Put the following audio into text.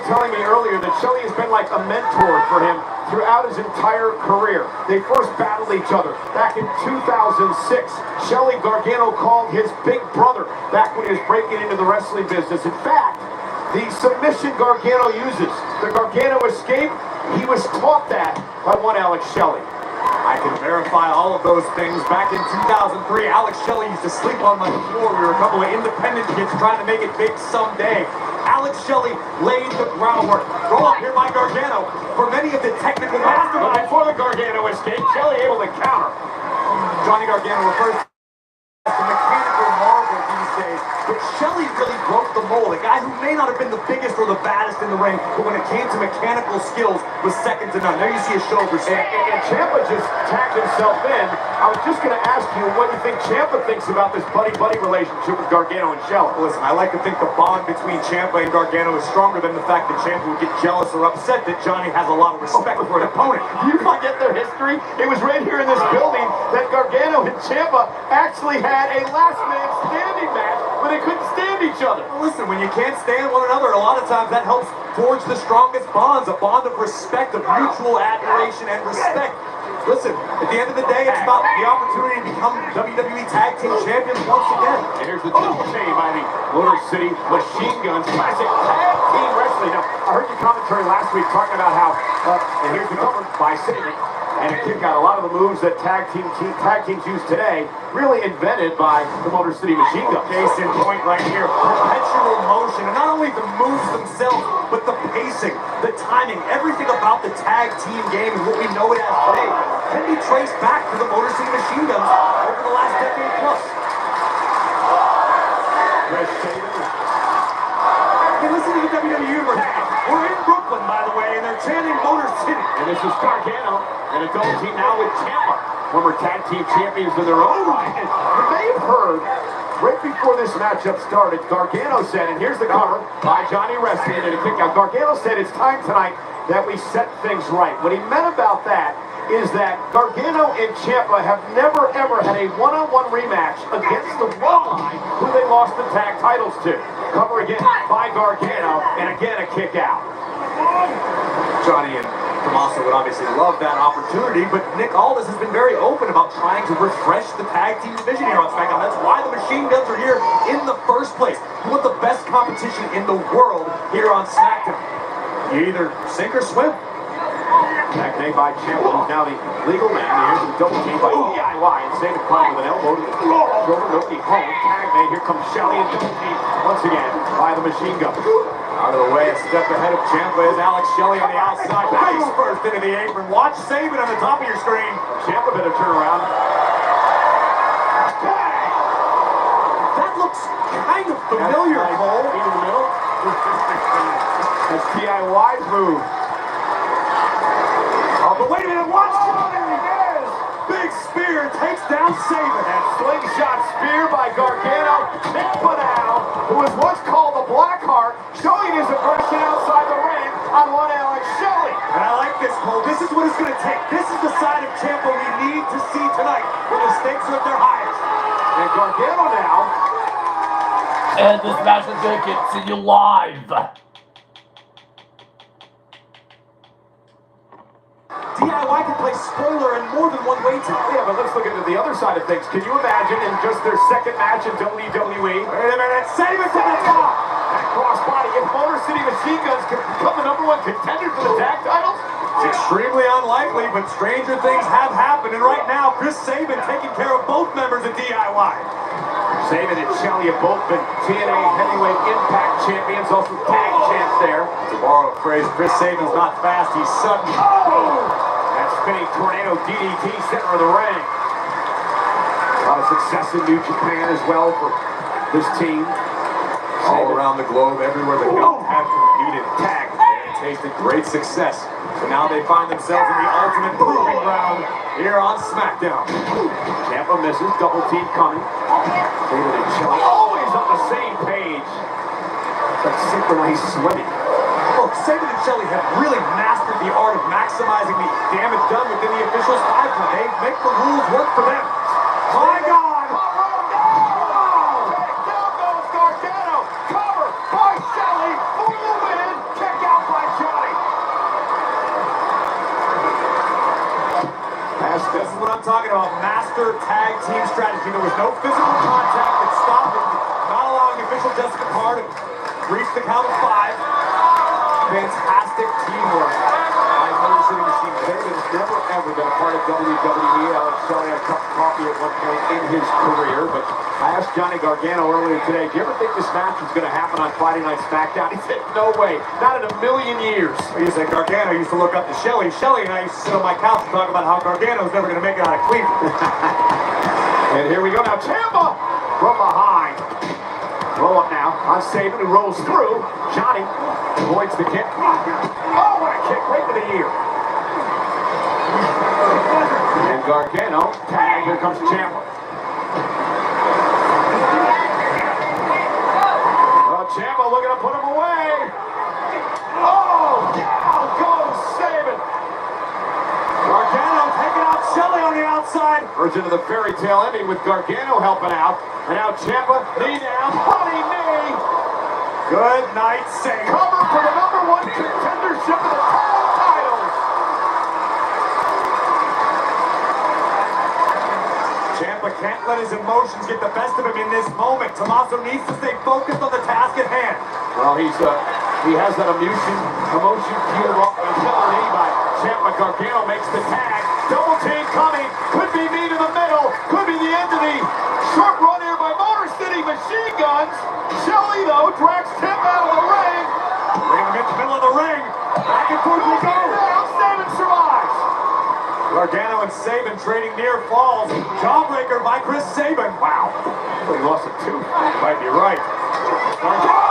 telling me earlier that Shelley has been like a mentor for him throughout his entire career. They first battled each other back in 2006. Shelley Gargano called his big brother back when he was breaking into the wrestling business. In fact, the submission Gargano uses, the Gargano escape, he was taught that by one Alex Shelley. I can verify all of those things. Back in 2003, Alex Shelley used to sleep on my floor. We were a couple of independent kids trying to make it big someday. Alex Shelley laid the groundwork. Roll up here by Gargano for many of the technical masterminds. Before the Gargano escape, Shelley able to counter. Johnny Gargano refers to the mechanical marvel these days, but Shelley really broke the mold. A guy who may not have been the biggest or the baddest in the ring, but when it came to mechanical skills, was second to none. There you see a show of respect. And Ciampa just tagged himself in. I was just going to ask you what you think Ciampa thinks about this buddy-buddy relationship with Gargano and Shelley. Listen, I like to think the bond between Ciampa and Gargano is stronger than the fact that Ciampa would get jealous or upset that Johnny has a lot of respect for an opponent. Do you forget their history? It was right here in this building that Gargano and Ciampa actually had a last man standing match when they couldn't stand each other. Well, listen, when you can't stand one another, a lot of times that helps forge the strongest bonds, a bond of respect, of mutual admiration and respect. Listen, at the end of the day, it's about the opportunity to become WWE Tag Team Champions once again. And here's the double chain by the Motor City Machine Guns. Classic tag team wrestling. Now, I heard your commentary last week talking about how, and here's the cover by Saban, and a kick out. A lot of the moves that tag teams use today, really invented by the Motor City Machine Guns. Case in point right here, perpetual motion, and not only the moves themselves, but the pacing, the timing, everything about the tag team game and what we know it as today can be traced back to the Motor City Machine Guns over the last decade plus. Hey, listen to the WWE Universe. We're in Brooklyn, by the way, and they're chanting Motor City. And this is Gargano and a double team now with Ciampa, former tag team champions in their own right. And you may have heard right before this matchup started, Gargano said, and here's the cover by Johnny Wrestling and a kick out. Gargano said it's time tonight that we set things right. What he meant about that is that Gargano and Ciampa have never ever had a one-on-one rematch against the Bloodline, who they lost the tag titles to. Cover again by Gargano, and again a kick out. Johnny and Tommaso would obviously love that opportunity, but Nick Aldis has been very open about trying to refresh the tag team division here on SmackDown. That's why the Machine Guns are here in the first place. You want the best competition in the world here on SmackDown. You either sink or swim. Tag made by Ciampa, who's now the legal man. Here's the double team by DIY, and Saban caught with an elbow to the floor. Nobody home. Tag made. Here comes Shelley and double team once again by the Machine Gun. Out of the way, a step ahead of Ciampa is Alex Shelley on the outside. Face first into the apron. Watch Saban on the top of your screen. Ciampa better turn around. That looks kind of familiar, Cole. In the middle. That's DIY's move. Oh, but wait a minute, watch! Oh, there he is! Big spear takes down Saban. And slingshot spear by Gargano. Ciampa now, who was once called the Blackheart, showing his aggression outside the ring on one Alex Shelley. And I like this, Cole. This is what it's going to take. This is the side of Ciampa we need to see tonight when the stakes are at their highest. And Gargano now. And this match is going to continue live. DIY can play spoiler in more than one way tonight. Yeah, but let's look into the other side of things. Can you imagine in just their second match in WWE? Wait a minute, save it to the top! That crossbody, if Motor City Machine Guns can become the #1 contender for the tag titles? It's extremely unlikely, but stranger things have happened. And right now, Chris Sabin taking care of both members of DIY. Saban and Shelley have both been TNA Heavyweight Impact champions, also tag champs there. To borrow a phrase, Chris Sabin's not fast, he's sudden. That spinning tornado DDT center of the ring. A lot of success in New Japan as well for this team. All around the globe, everywhere the Guns have competed. Tag and tasted great success. So now they find themselves in the ultimate proving ground here on SmackDown. Ciampa misses, double team coming. Saban and Shelley always on the same page. It's like synchronized swimming. Look, Saban and Shelley have really mastered the art of maximizing the damage done within the official's lifetime. They make the rules work for them. My God! Down goes Gargano. Cover by Shelley for the win. Kick out is what I'm talking about. Master tag team strategy. There was no physical contact that stopped it. Not allowing official Jessica Parr to reach the count of 5. Fantastic teamwork by Motor City Machine Guns. David has never ever been a part of WWE. Alex Shelley had a cup of coffee at one point in his career, but I asked Johnny Gargano earlier today, do you ever think this match was going to happen on Friday Night SmackDown? He said, no way, not in a million years. He said Gargano used to look up to Shelley. Shelley and I used to sit on my couch and talk about how Gargano's never going to make it out of Cleveland. And here we go now, Ciampa from behind. Roll up now on Sabin, who rolls through. Johnny avoids the kick. Oh, what a kick right to the ear. And Gargano, tag, here comes Ciampa. Ciampa looking to put him away. Oh, down goes Sabin. Gargano taking out Shelley on the outside. Turns into the fairy tale ending with Gargano helping out. And now Ciampa, knee down, running knee. Good night, Sabin. Cover for the #1 contendership of the tag titles. Ciampa can't let his emotions get the best of him in this moment. Tommaso needs to stay focused on the task at hand. Well, he has that emotion fueled off the killer knee by Ciampa. Gargano makes the tag. Double team coming. Could be me to the middle. Could be the end of the short run here by Motor City Machine Guns. Shelley, though, drags Ciampa out of the ring. Bring him in the middle of the ring. Back and forth we go. Now Sabin survives. Gargano and Sabin trading near falls. Jawbreaker by Chris Sabin. Wow. He lost a tooth. Might be right. Gargano